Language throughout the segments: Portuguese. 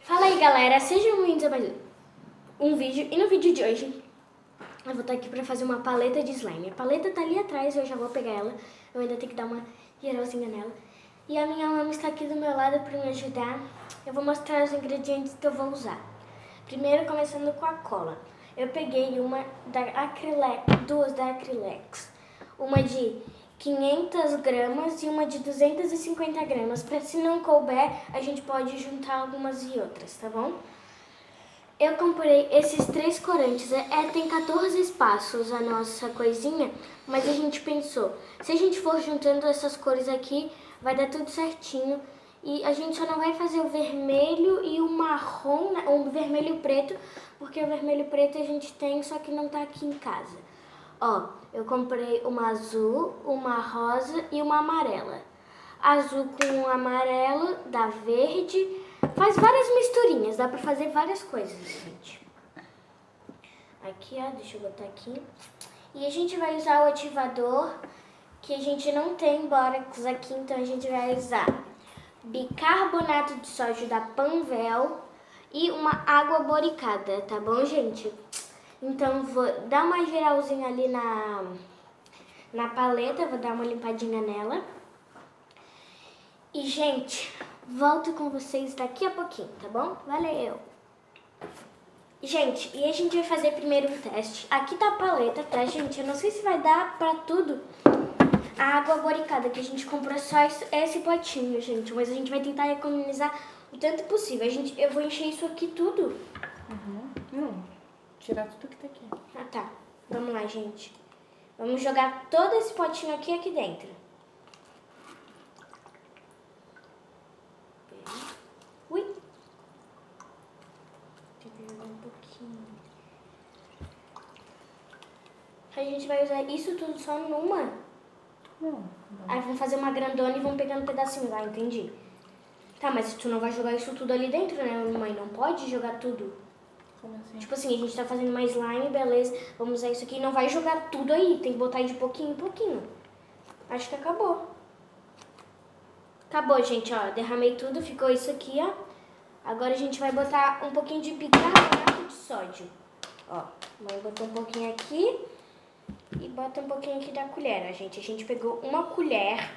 Fala aí, galera, sejam bem-vindos a mais um vídeo. E no vídeo de hoje eu vou estar aqui pra fazer uma paleta de slime. A paleta tá ali atrás, eu já vou pegar ela. Eu ainda tenho que dar uma geralzinha nela. E a minha mãe está aqui do meu lado pra me ajudar. Eu vou mostrar os ingredientes que eu vou usar. Primeiro, começando com a cola. Eu peguei uma da Acrylex, duas da Acrylex. Uma de 500 gramas e uma de 250 gramas. Para se não couber, a gente pode juntar algumas e outras, tá bom? Eu comprei esses 3 corantes. Tem 14 espaços a nossa coisinha, mas a gente pensou, se a gente for juntando essas cores aqui, vai dar tudo certinho. E a gente só não vai fazer o vermelho e o marrom, o vermelho e o preto, porque o vermelho e o preto a gente tem, só que não tá aqui em casa. Ó, eu comprei uma azul, uma rosa e uma amarela. Azul com amarelo, dá verde. Faz várias misturinhas, dá pra fazer várias coisas, gente. Aqui, ó, deixa eu botar aqui. E a gente vai usar o ativador, que a gente não tem bórax aqui, então a gente vai usar bicarbonato de sódio da Panvel e uma água boricada, tá bom, gente? Então, vou dar uma geralzinha ali na paleta, vou dar uma limpadinha nela. E, gente, volto com vocês daqui a pouquinho, tá bom? Valeu! Gente, e a gente vai fazer primeiro um teste. Aqui tá a paleta, tá, gente? Eu não sei se vai dar pra tudo a água boricada, que a gente comprou só esse potinho, gente. Mas a gente vai tentar economizar o tanto possível. Eu vou encher isso aqui tudo. Tirar tudo que tá aqui. Ah, tá. Vamos lá, gente. Vamos jogar todo esse potinho aqui dentro. Ui. Deixa eu jogar um pouquinho. A gente vai usar isso tudo só numa? Não. Aí vamos fazer uma grandona e vamos pegando um pedacinho lá, entendi. Tá, mas tu não vai jogar isso tudo ali dentro, né, mãe? Não pode jogar tudo. Como assim? Tipo assim, a gente tá fazendo uma slime, beleza. Vamos usar isso aqui e não vai jogar tudo aí. Tem que botar aí de pouquinho em pouquinho. Acho que acabou. Acabou, gente, ó. Derramei tudo, ficou isso aqui, ó. Agora a gente vai botar um pouquinho de bicarbonato de sódio. Ó, mãe botou um pouquinho aqui e bota um pouquinho aqui da colher, ó, gente. A gente pegou uma colher.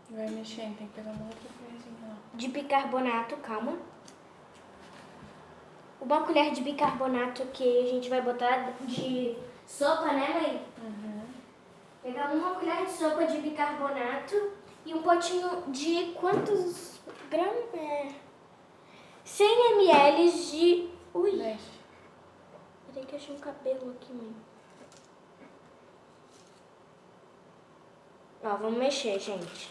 Vai mexendo, tem que pegar uma outra coisinha. De bicarbonato, calma. Uma colher de bicarbonato que a gente vai botar de sopa, né, mãe? Uhum. Pegar uma colher de sopa de bicarbonato e um potinho de quantos gramas? 100 ml de... Ui! Mexe. Peraí que eu achei um cabelo aqui, mãe. Ó, vamos mexer, gente.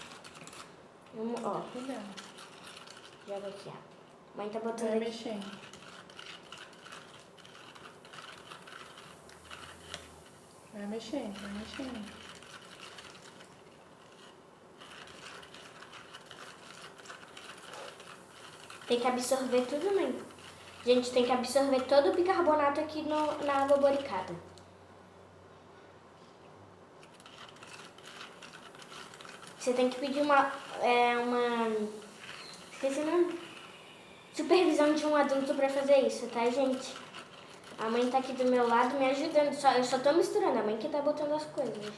Vamos, ó. Cuidado. Joga aqui, ó. Mãe tá botando Vai aqui. mexendo. Vai mexendo, vai mexendo. Tem que absorver tudo, mãe. Gente, tem que absorver todo o bicarbonato aqui na água boricada. Você tem que pedir esqueci o nome. Supervisão de um adulto pra fazer isso, tá, gente? A mãe tá aqui do meu lado me ajudando. Eu só tô misturando, a mãe que tá botando as coisas.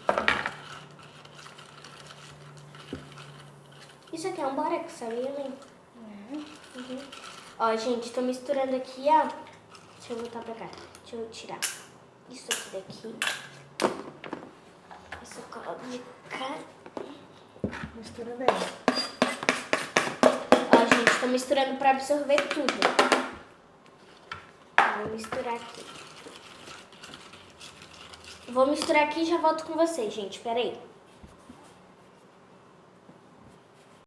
Isso aqui é um bórax, sabia, mãe? Uhum. Ó, gente, tô misturando aqui, ó. Deixa eu voltar pra cá. Deixa eu tirar isso aqui daqui. Essa cola de cá. Mistura bem. Ó, gente, tô misturando pra absorver tudo. Vou misturar aqui. Vou misturar aqui e já volto com vocês, gente. Pera aí.